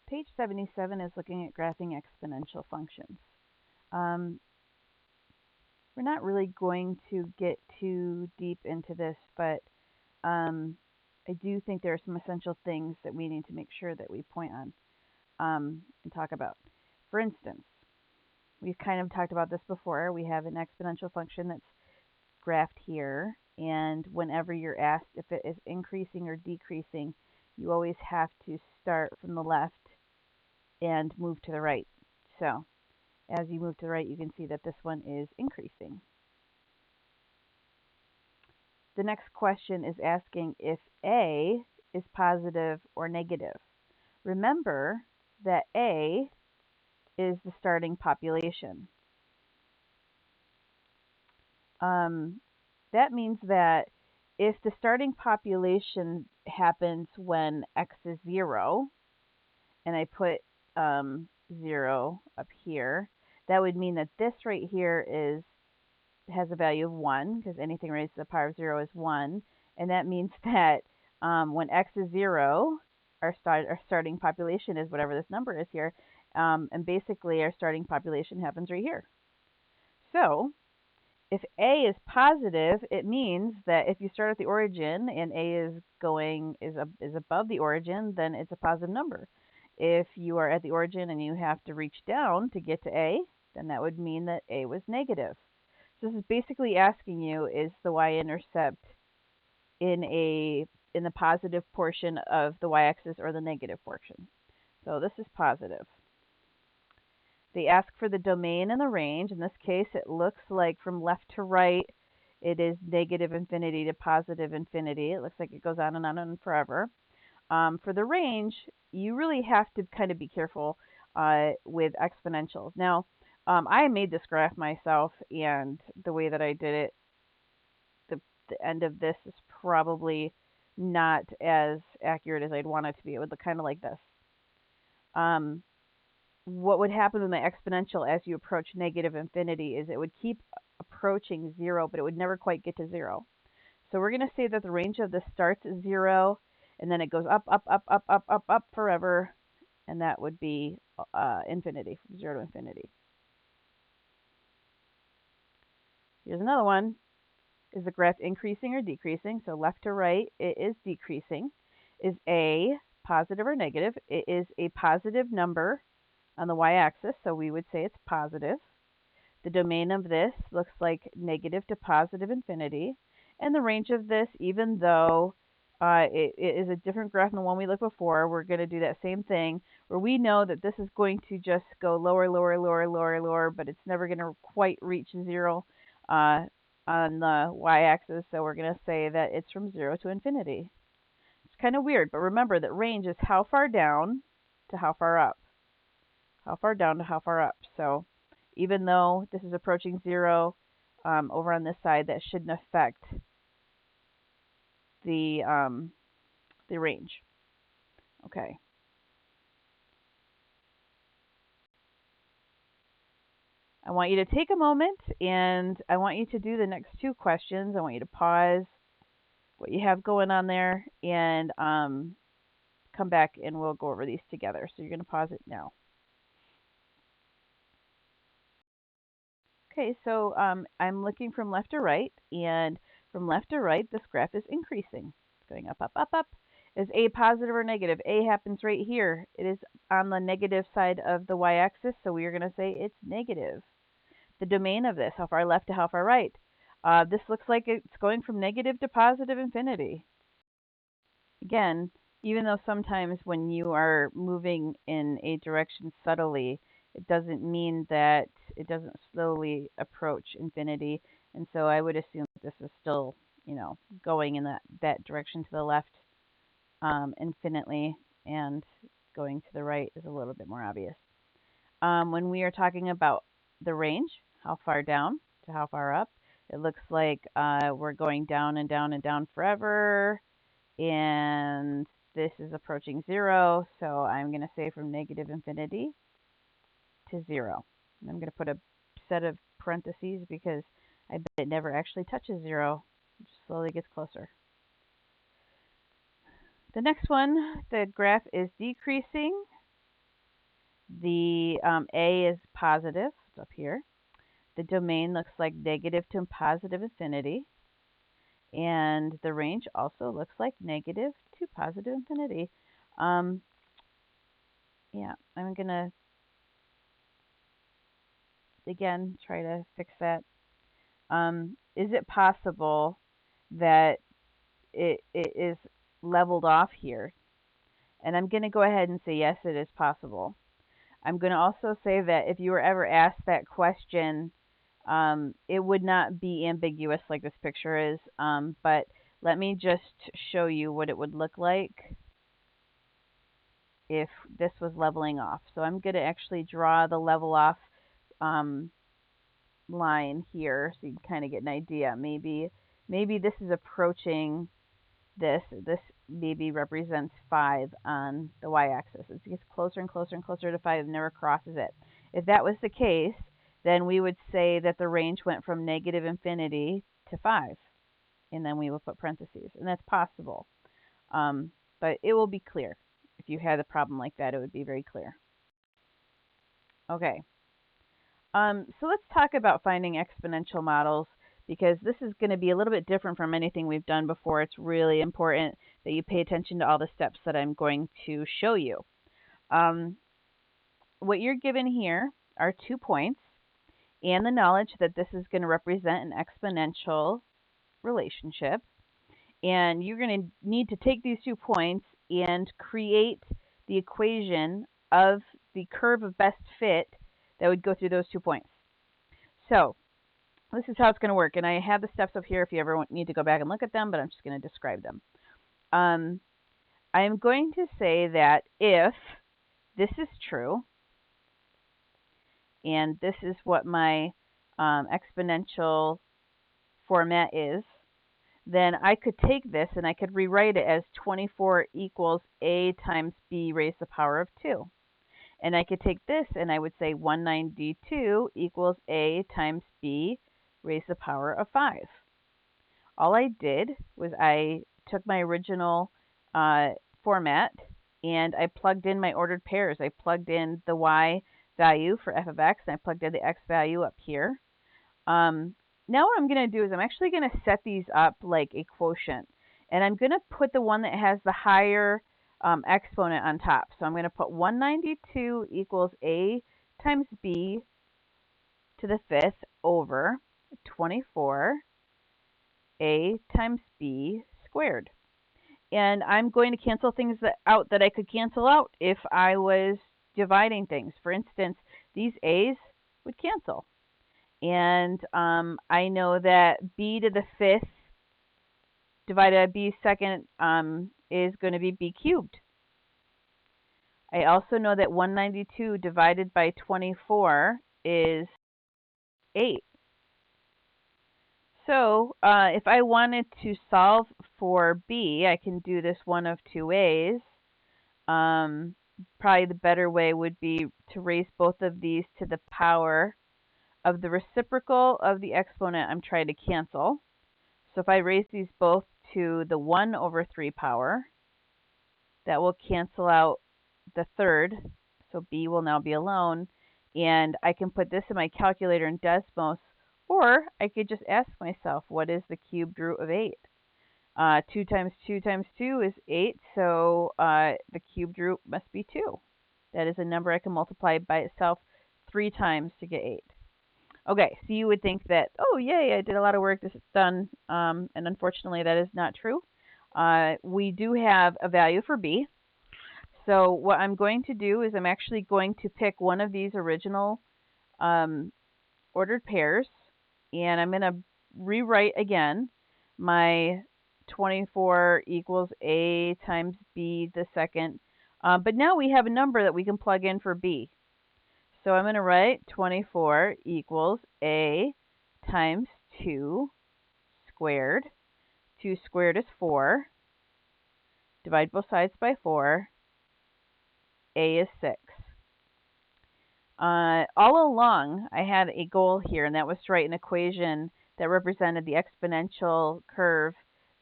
Page 77 is looking at graphing exponential functions. Um, we're not really going to get too deep into this, but I do think there are some essential things that we need to make sure that we point on and talk about. For instance, we've kind of talked about this before. We have an exponential function that's graphed here, and whenever you're asked if it is increasing or decreasing, you always have to start from the left and move to the right. So as you move to the right, you can see that this one is increasing. The next question is asking if A is positive or negative. Remember that A is the starting population. That means that if the starting population happens when x is 0, and I put 0 up here, that would mean that this right here has a value of 1, because anything raised to the power of 0 is 1. And that means that when x is 0, our starting population is whatever this number is here. And basically, our starting population happens right here. So if A is positive, it means that if you start at the origin and A is above the origin, then it's a positive number. If you are at the origin and you have to reach down to get to A, then that would mean that A was negative. So this is basically asking you, is the y-intercept in the positive portion of the y-axis or the negative portion? So this is positive. They ask for the domain and the range. In this case, it looks like from left to right, it is negative infinity to positive infinity. It looks like it goes on and forever. For the range, you really have to kind of be careful with exponentials. Now, I made this graph myself, and the way that I did it, the end of this is probably not as accurate as I'd want it to be. It would look kind of like this. What would happen with my exponential as you approach negative infinity is it would keep approaching 0, but it would never quite get to 0. So we're going to say that the range of this starts at 0, and then it goes up, up, up, up, up, up, up forever, and that would be infinity, from 0 to infinity. Here's another one. Is the graph increasing or decreasing? So left to right, it is decreasing. Is A positive or negative? It is a positive number on the y-axis, so we would say it's positive. The domain of this looks like negative to positive infinity. And the range of this, even though it is a different graph than the one we looked before, we're going to do that same thing where we know that this is going to just go lower, lower, lower, lower, lower, but it's never going to quite reach 0 on the y-axis. So we're going to say that it's from 0 to infinity. It's kind of weird, but remember that range is how far down to how far up. How far down to how far up. So even though this is approaching 0 over on this side, that shouldn't affect the range. Okay. I want you to take a moment and I want you to do the next two questions. I want you to pause what you have going on there and come back and we'll go over these together. So you're going to pause it now. Okay, so I'm looking from left to right, and from left to right, this graph is increasing. It's going up, up, up, up. Is A positive or negative? A happens right here. It is on the negative side of the y-axis, so we are going to say it's negative. The domain of this, how far left to how far right? This looks like it's going from negative to positive infinity. Again, even though sometimes when you are moving in a direction subtly, it doesn't mean that it doesn't slowly approach infinity. And so I would assume that this is still, going in that direction to the left infinitely, and going to the right is a little bit more obvious. When we are talking about the range, how far down to how far up, it looks like we're going down and down and down forever. And this is approaching 0, so I'm going to say from negative infinity to 0. And I'm going to put a set of parentheses because I bet it never actually touches 0. It just slowly gets closer. The next one, the graph is decreasing. The a is positive, it's up here. The domain looks like negative to positive infinity. And the range also looks like negative to positive infinity. Um, yeah, I'm going to, again, try to fix that. Is it possible that it is leveled off here? And I'm going to go ahead and say yes, it is possible. I'm going to also say that if you were ever asked that question, it would not be ambiguous like this picture is, but let me just show you what it would look like if this was leveling off. So I'm going to actually draw the level off line here so you can kind of get an idea. Maybe this is approaching this. This maybe represents 5 on the y-axis. It gets closer and closer and closer to 5 and never crosses it. If that was the case, then we would say that the range went from negative infinity to 5. And then we will put parentheses. And that's possible. But it will be clear. If you had a problem like that, it would be very clear. Okay. So let's talk about finding exponential models, because this is going to be a little bit different from anything we've done before. It's really important that you pay attention to all the steps that I'm going to show you. What you're given here are 2 points and the knowledge that this is going to represent an exponential relationship. And you're going to need to take these 2 points and create the equation of the curve of best fit that would go through those 2 points. So this is how it's going to work. And I have the steps up here if you ever need to go back and look at them, but I'm just going to describe them. I'm going to say that if this is true, and this is what my exponential format is, then I could take this and I could rewrite it as 24 equals a times b raised to the power of 2. And I could take this and I would say 192 equals a times b raised to the power of 5. All I did was I took my original format and I plugged in my ordered pairs. I plugged in the y value for f of x and I plugged in the x value up here. Now what I'm going to do is I'm actually going to set these up like a quotient. And I'm going to put the one that has the higher exponent on top. So I'm going to put 192 equals a times b to the 5th over 24 a times b squared. And I'm going to cancel things out that I could cancel out if I was dividing things. For instance, these a's would cancel. And I know that b to the 5th divided by b second is going to be b cubed. I also know that 192 divided by 24 is 8. So if I wanted to solve for b, I can do this one of 2 ways. Probably the better way would be to raise both of these to the power of the reciprocal of the exponent I'm trying to cancel. So if I raise these both to the 1 over 3 power, that will cancel out the third. So b will now be alone. And I can put this in my calculator in Desmos, or I could just ask myself, what is the cubed root of 8? 2 times 2 times 2 is 8, so the cubed root must be 2. That is a number I can multiply by itself 3 times to get 8. Okay, so you would think that, oh, yay, I did a lot of work, this is done, and unfortunately that is not true. We do have a value for b, so what I'm going to do is I'm actually going to pick one of these original ordered pairs, and I'm going to rewrite again my 24 equals a times b the second, but now we have a number that we can plug in for b. So I'm going to write 24 equals a times 2 squared. 2 squared is 4. Divide both sides by 4. A is 6. All along, I had a goal here, and that was to write an equation that represented the exponential curve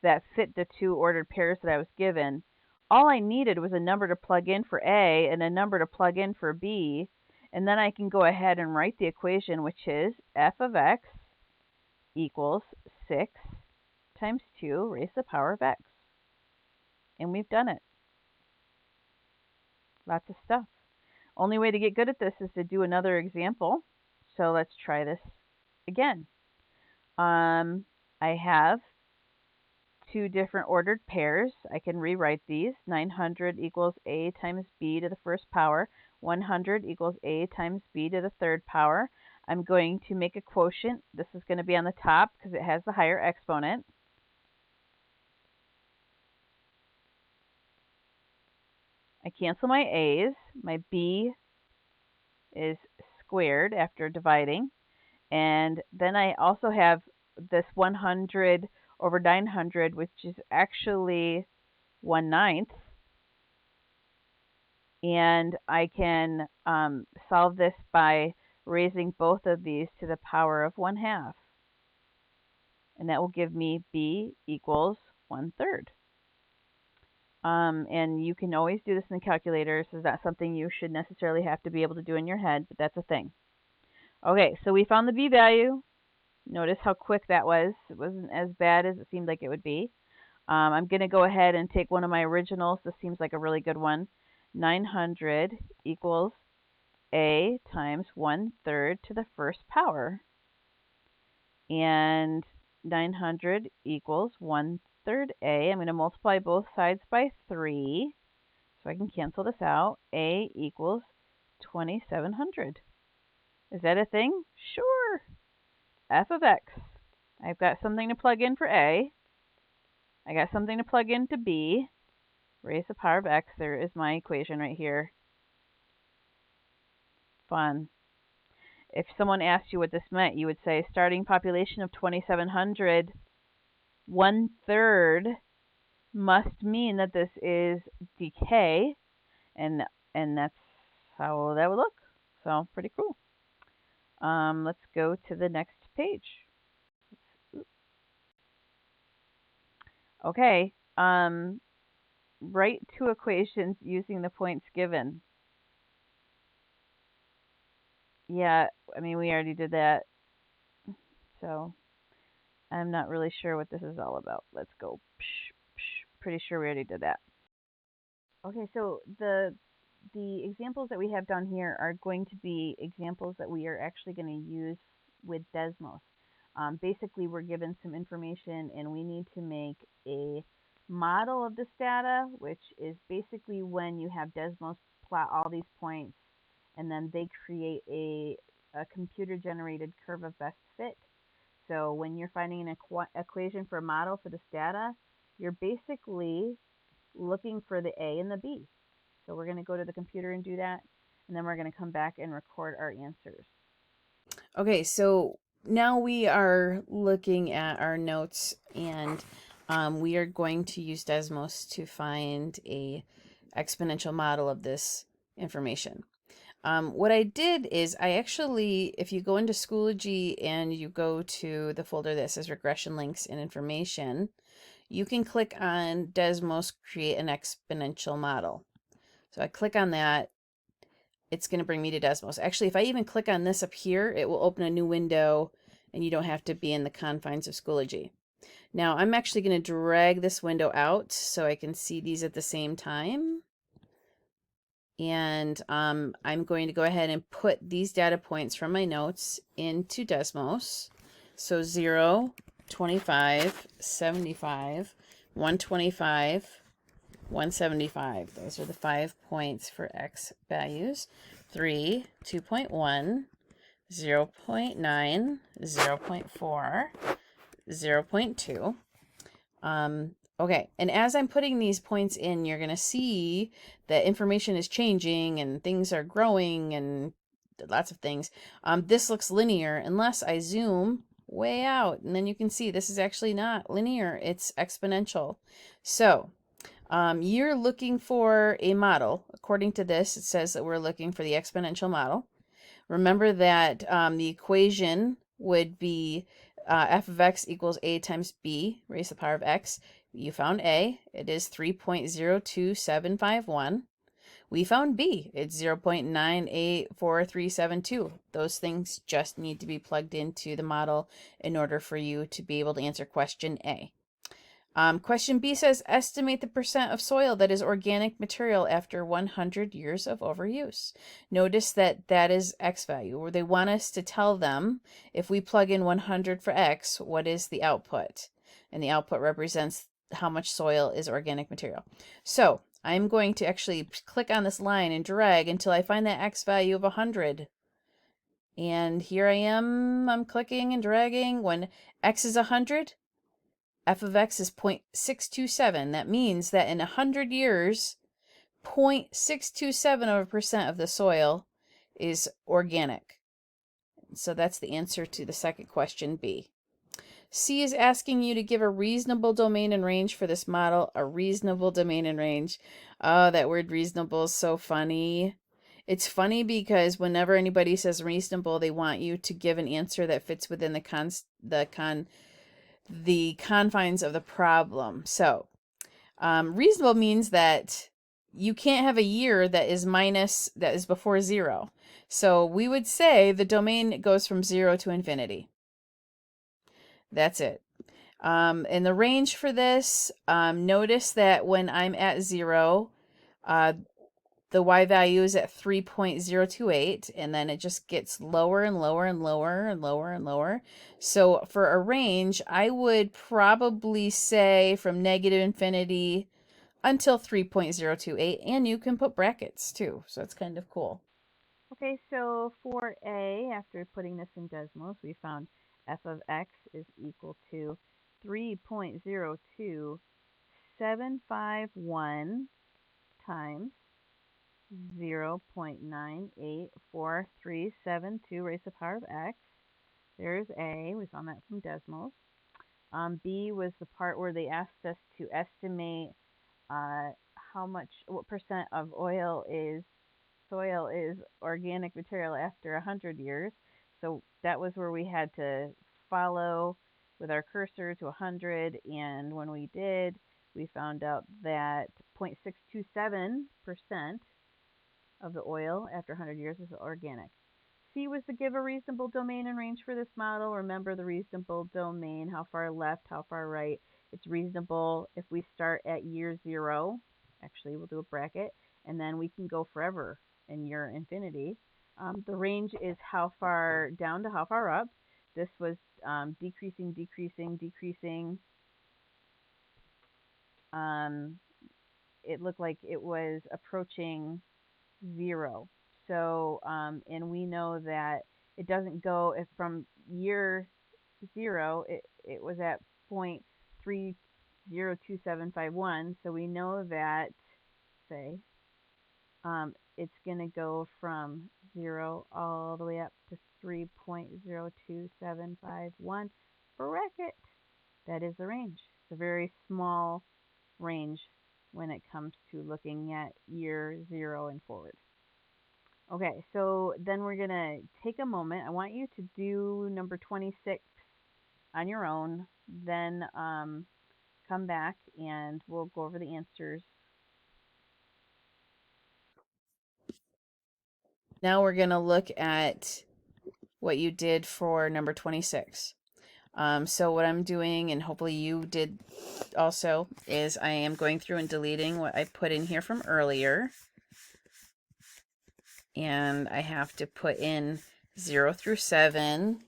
that fit the 2 ordered pairs that I was given. all I needed was a number to plug in for A and a number to plug in for B, and then I can go ahead and write the equation, which is f of x equals 6 times 2 raised to the power of x. And we've done it. Lots of stuff. Only way to get good at this is to do another example. So let's try this again. I have two different ordered pairs. I can rewrite these. 900 equals a times b to the first power. 100 equals a times b to the third power. I'm going to make a quotient. This is going to be on the top because it has the higher exponent. I cancel my a's. My b is squared after dividing. And then I also have this 100 over 900, which is actually 1/9. And I can solve this by raising both of these to the power of 1/2. And that will give me b equals 1/3. And you can always do this in the calculator. So it's not something you should necessarily have to be able to do in your head, but that's a thing. Okay, so we found the b value. Notice how quick that was. It wasn't as bad as it seemed like it would be. I'm going to go ahead and take one of my originals. This seems like a really good one. 900 equals a times 1/3 to the first power. And 900 equals 1/3 a. I'm going to multiply both sides by 3. So I can cancel this out. A equals 2,700. Is that a thing? Sure. F of x. I've got something to plug in for A. I got something to plug into B. Raise the power of x. There is my equation right here. Fun. If someone asked you what this meant, you would say starting population of 2,700, 1/3 must mean that this is decay, and that's how that would look. So pretty cool. Let's go to the next page. Okay. Write two equations using the points given. Yeah, I mean, we already did that. So I'm not really sure what this is all about. Let's go. Pretty sure we already did that. Okay, so the examples that we have down here are going to be examples that we are actually going to use with Desmos. Basically, we're given some information and we need to make a model of this data, which is basically when you have Desmos plot all these points and then they create a computer-generated curve of best fit. So when you're finding an equation for a model for this data, you're basically looking for the A and the B. So we're going to go to the computer and do that, and then we're going to come back and record our answers. Okay, so now we are looking at our notes, and we are going to use Desmos to find a exponential model of this information. What I did is I actually, if you go into Schoology and you go to the folder that says regression links and information, you can click on Desmos create an exponential model. So I click on that. It's going to bring me to Desmos. Actually, if I even click on this up here, it will open a new window and you don't have to be in the confines of Schoology. Now I'm actually going to drag this window out so I can see these at the same time. And I'm going to go ahead and put these data points from my notes into Desmos. So 0, 25, 75, 125, 175. Those are the 5 points for x values. 3, 2.1, 0.9, 0.4, 0.2. Okay, and as I'm putting these points in, you're going to see that information is changing and things are growing and lots of things. This looks linear unless I zoom way out, and then you can see this is actually not linear, it's exponential. So you're looking for a model. According to this, it says that we're looking for the exponential model. Remember that the equation would be f of x equals a times b raised to the power of x. You found A, it is 3.02751. We found B, it's 0.984372. Those things just need to be plugged into the model in order for you to be able to answer question A. Question B says, estimate the percent of soil that is organic material after 100 years of overuse. Notice that that is X value, where they want us to tell them, if we plug in 100 for X, what is the output? And the output represents how much soil is organic material. So I'm going to actually click on this line and drag until I find that X value of 100. And here I am, I'm clicking and dragging. When X is 100, f of x is 0.627. That means that in 100 years, 0.627% of the soil is organic. So that's the answer to the second question, B. C is asking you to give a reasonable domain and range for this model. A reasonable domain and range. Oh, that word reasonable is so funny. It's funny because whenever anybody says reasonable, they want you to give an answer that fits within the confines of the problem. So reasonable means that you can't have a year that is before 0. So we would say the domain goes from 0 to infinity. That's it. And the range for this, notice that when I'm at 0, the y value is at 3.028, and then it just gets lower and lower and lower and lower and lower. So for a range, I would probably say from negative infinity until 3.028, and you can put brackets too. So it's kind of cool. Okay, so for A, after putting this in Desmos, we found f of x is equal to 3.02751 times 0.984372 raised to the power of x. There's A. We found that from Desmos. B was the part where they asked us to estimate what percent of soil is organic material after 100 years. So that was where we had to follow with our cursor to 100, and when we did, we found out that 0.627% of the oil after 100 years is organic. C was to give a reasonable domain and range for this model. Remember the reasonable domain, how far left, how far right. It's reasonable if we start at year 0. Actually, we'll do a bracket, and then we can go forever in year infinity. The range is how far down to how far up. This was decreasing, decreasing, decreasing. It looked like it was approaching 0. So, and we know that it doesn't go if from year 0, it was at 0.302751. So we know that, say, it's going to go from 0 all the way up to 3.02751 bracket. That is the range. It's a very small range when it comes to looking at year 0 and forward. Okay, so then we're going to take a moment. I want you to do number 26 on your own, then come back and we'll go over the answers. Now we're going to look at what you did for number 26. So what I'm doing, and hopefully you did also, is I am going through and deleting what I put in here from earlier. And I have to put in 0 through 7.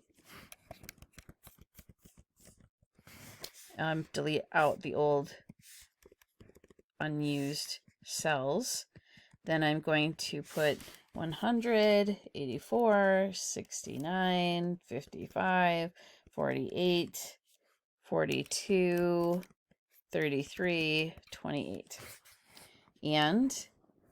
Delete out the old unused cells. Then I'm going to put 100, 84, 69, 55, 48, 42, 33, 28. And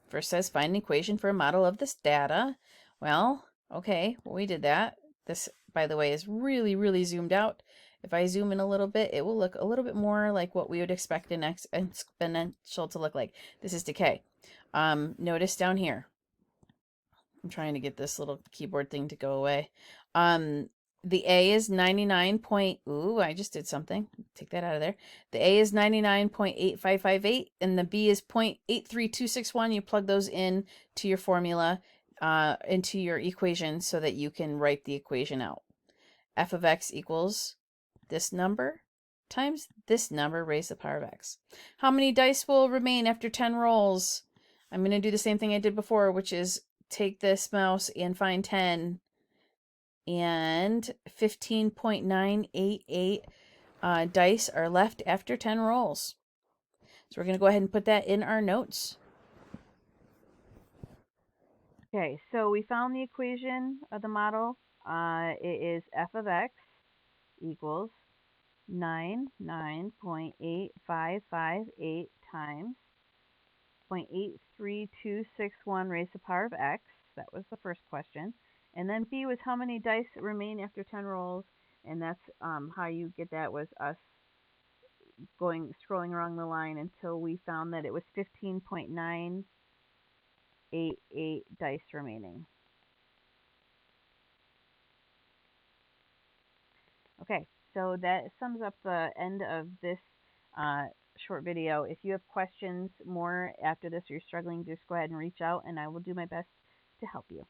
first says find an equation for a model of this data. Well, okay, we did that. This, by the way, is really, really zoomed out. If I zoom in a little bit, it will look a little bit more like what we would expect an exponential to look like. This is decay. Notice down here, I'm trying to get this little keyboard thing to go away. The A is 99 point, ooh, I just did something. Take that out of there. The A is 99.8558 and the B is 0.83261. You plug those in to your formula, into your equation so that you can write the equation out. F of x equals this number times this number raised to the power of x. How many dice will remain after 10 rolls? I'm going to do the same thing I did before, which is take this mouse and find 10, and 15.988 dice are left after 10 rolls. So we're going to go ahead and put that in our notes. Okay, so we found the equation of the model. It is f of x equals 99.8558 times 0.83261 raised to the power of x. That was the first question. And then B was how many dice remain after 10 rolls. And that's how you get that was us scrolling along the line until we found that it was 15.988 dice remaining. Okay, so that sums up the end of this short video. If you have questions more after this or you're struggling, just go ahead and reach out and I will do my best to help you.